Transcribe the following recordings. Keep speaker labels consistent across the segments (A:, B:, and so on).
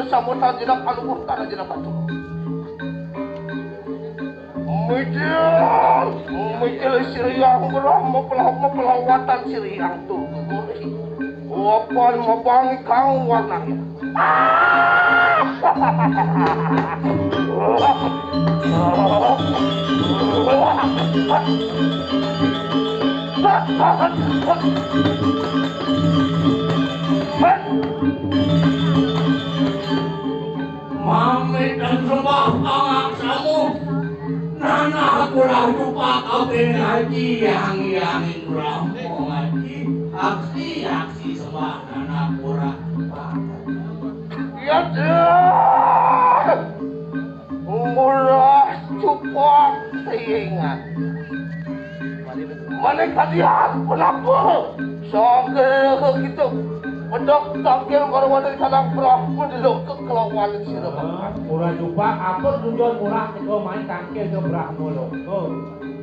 A: Sambutan jenak paluh tanah jenak batu. Mikil siriang berah pelawatan siriang tu. Wapan mabangi kang warnanya.
B: Mami dan sembah angak samu nana kurang lupa kau ngaji yang ramu ngaji aksi sembah nana kurang
A: ya dah murah cukup seingat mana kalian kenapa soal gitu Pendok tampil baru dari kadang berah mendelok ke kelawan sirah.
C: Murah jumpa apa tujuan murah kau main tangkil ke berah mulu.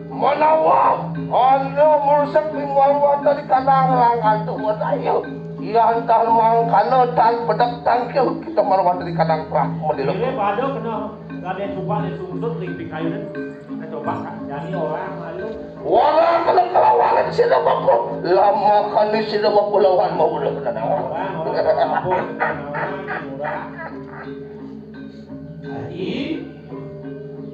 A: Menawar, anda merusak mingguan dari kadang rangan tu ayo. Ia entah mang kana dan pedek tangkil kita maruah dari kadang berah mendelok.
C: Ini pada kena ada jumpa di sumsut di kayu ni. Kita coba kan jadi orang malu.
A: Orang kena kelawan sirah bapak. Lama kan di sirah bapak lawan mau boleh kena.
B: Jadi,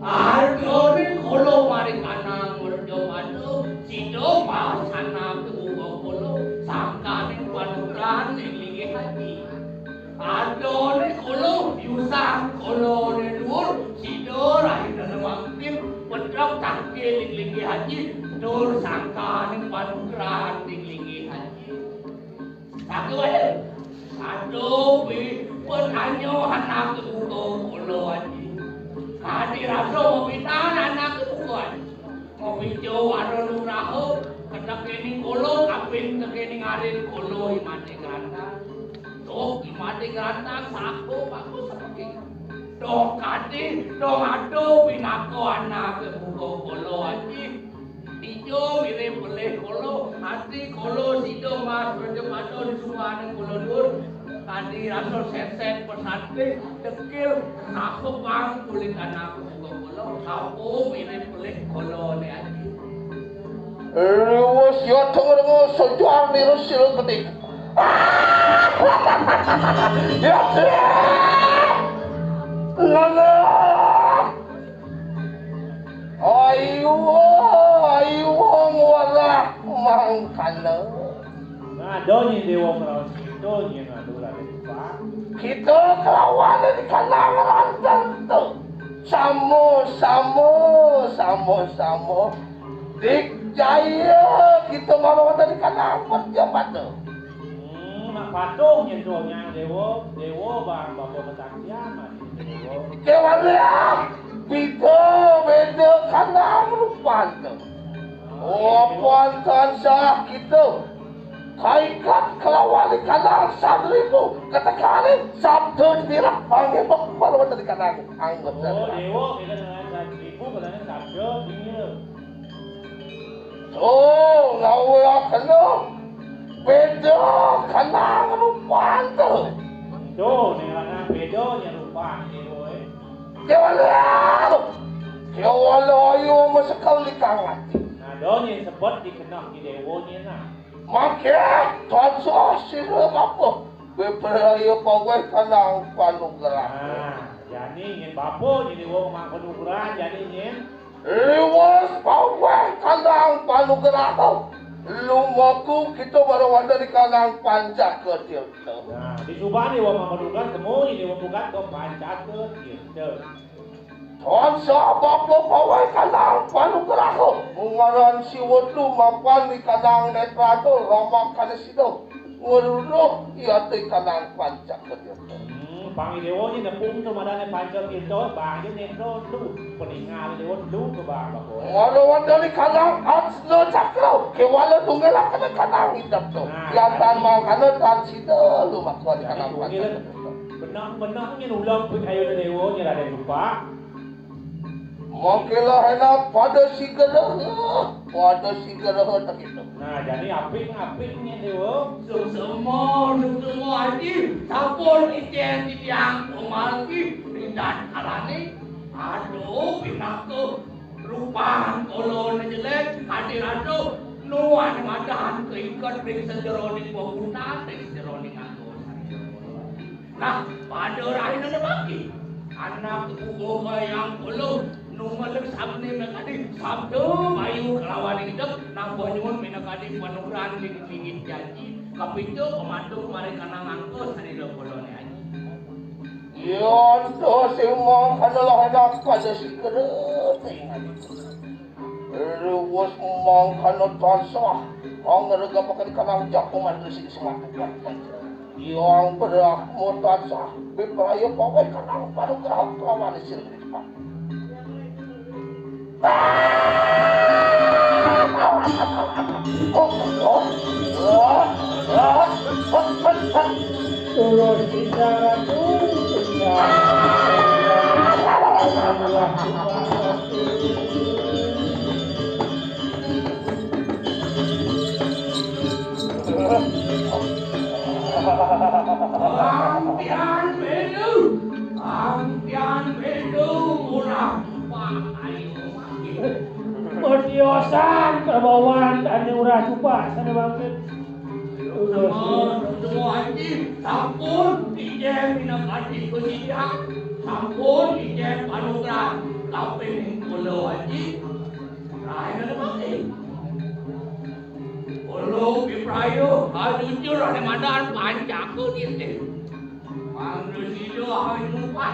B: arjoni kolo mari kanang merjo madu, sido pasana kebuka kolo, sangkanin panuran ilingi hati. Arjoni kolo yusang kolo nenur, sido rahim dan mampir, pedrak tangkil ilingi hati, nur sangkanin panuran ilingi hati. Satu aja. Aduh, penanyo anak kebuka kolo aja. Kadi raso mobitan anak kebuka. Mobijo aro nuraho, kedak kini kolo, kapin kini ngarin kolo imate gerantang. Dok imate gerantang sako bagus seperti. Dok kadi, dok aduh pinako anak kebuka kolo aja. Ijo mirip boleh kolo, hati kolo sido mas berjemato di semua ada kolo dur. Tadi rasa set pesantren dekil aku bang kulit anak kolo, aku mirip boleh kolo ni aja.
A: Was yo tengok sejual mirip silut petik. Ya, lala. Ayo wala mangkana.
C: Nah, doni dewa merawat doni yang ada di depan.
A: Kita kelawan di kalang rantan tu. Samo. Dik jaya kita malu di kalang pejabat tu.
C: Nak patung yang doanya dewa bang bapak kesaksian dewa.
A: Kewala. Beda kalang rupan tu. Wapan kansah kita kaikat kelawan di kalang 1,000 katakan sabtu dirah panggil baru dari kalang anggap
C: oh dewa kita dengan 1,000 katanya sabtu ini
A: oh ngawa kena beda kalang rupan tu
C: ni lah beda yang rupan dewa
A: kewala ayo masekal di kangat.
C: Doni sebut dikenal di dewa ni lah.
A: Maka tuan sila apa? Beberapa pawai kanang panugerah.
C: Jadi ingin bapa jadi dewa mang panugerah jadi ingin.
A: Lewas pawai kanang panugerah tu. Lumaku kita baru ada di kanang panjak kecil tu.
C: Nah di Subang dewa mang panugerah semua ini dewa bukan ke panjak kecil tu.
A: Tuan sahabat pawai kanang panugerah tu. Mengaran siwot lu mapan di kanang netra tu. Ramak kana sido. Nguruluh ia tu kanang panjak kecil tu.
C: Panggil dewa ni napung tu madane panjak itu. Bang dia netro tu. Peningal dewa tu ke bang bako.
A: Ngarawan dari kanang aslo cakro. Kewala tunggal ka na kanang hidap to. Yang tan mau kana tan sida lu makon kanang
C: Tunggal benang yang ulang pun ayo na dewo nya Raden lupa.
A: Mungkinlah hendak pada sigara tak itu.
C: Nah, jadi apik-apiknya dewo.
B: Semua haji, sampun ijen di tiang pemalki, dan alani, aduh pinako, rupahan kolon jelek, hadir aduh, nuan madan keikat periksa jeroning bangunan, periksa jeroning anggur. Nah, pada rahina na bagi, anak ugo yang kolon, numalek sabne mekadi sabdo bayu kelawan hidup nang banyun minakadi panuran lingit janji kapito pemandu mari kanang angkos hari do kolone aja
A: Yon to semua adalah hendak pada sigara ingat. Ruwes mong kanot tansah ang naraga pakan kanang jakuman resi semua tuan. Yang berak mutasah biprayo pawai kanang panugrah kawan sirri.
C: Terus bicara
B: Ampian bedu murah
C: Pertiosan kerbauan dan urah cupa sana bangkit.
B: semua haji sampun ijen minakadi penyidik sampun ijen panugrah kaping kulo haji rahina na bangkit kulo biprayo jujur ada madan pancaku dite ang lusido ang lupa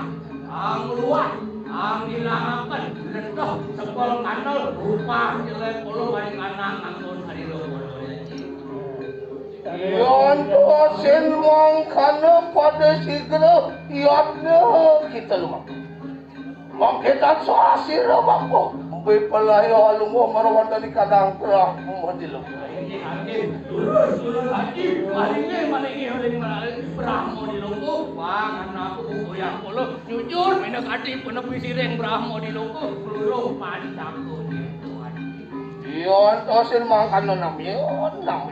B: ang luar ang nilangakan lentoh sepol kanol rupa jelek kulo baik kanang anggun hari lo
A: Yon to semua kana pada sigara iatna kita lumak. Makita sa asira bako. May palayo halungo marawan tani kanang perah modilo.
B: Turun haji, malingi oleh Brahmo di loko, wang anak yang polo, jujur minakadi penepi sireng Brahmo di loko, peluru pancaku itu haji.
A: Yon to semua kana namanya nang.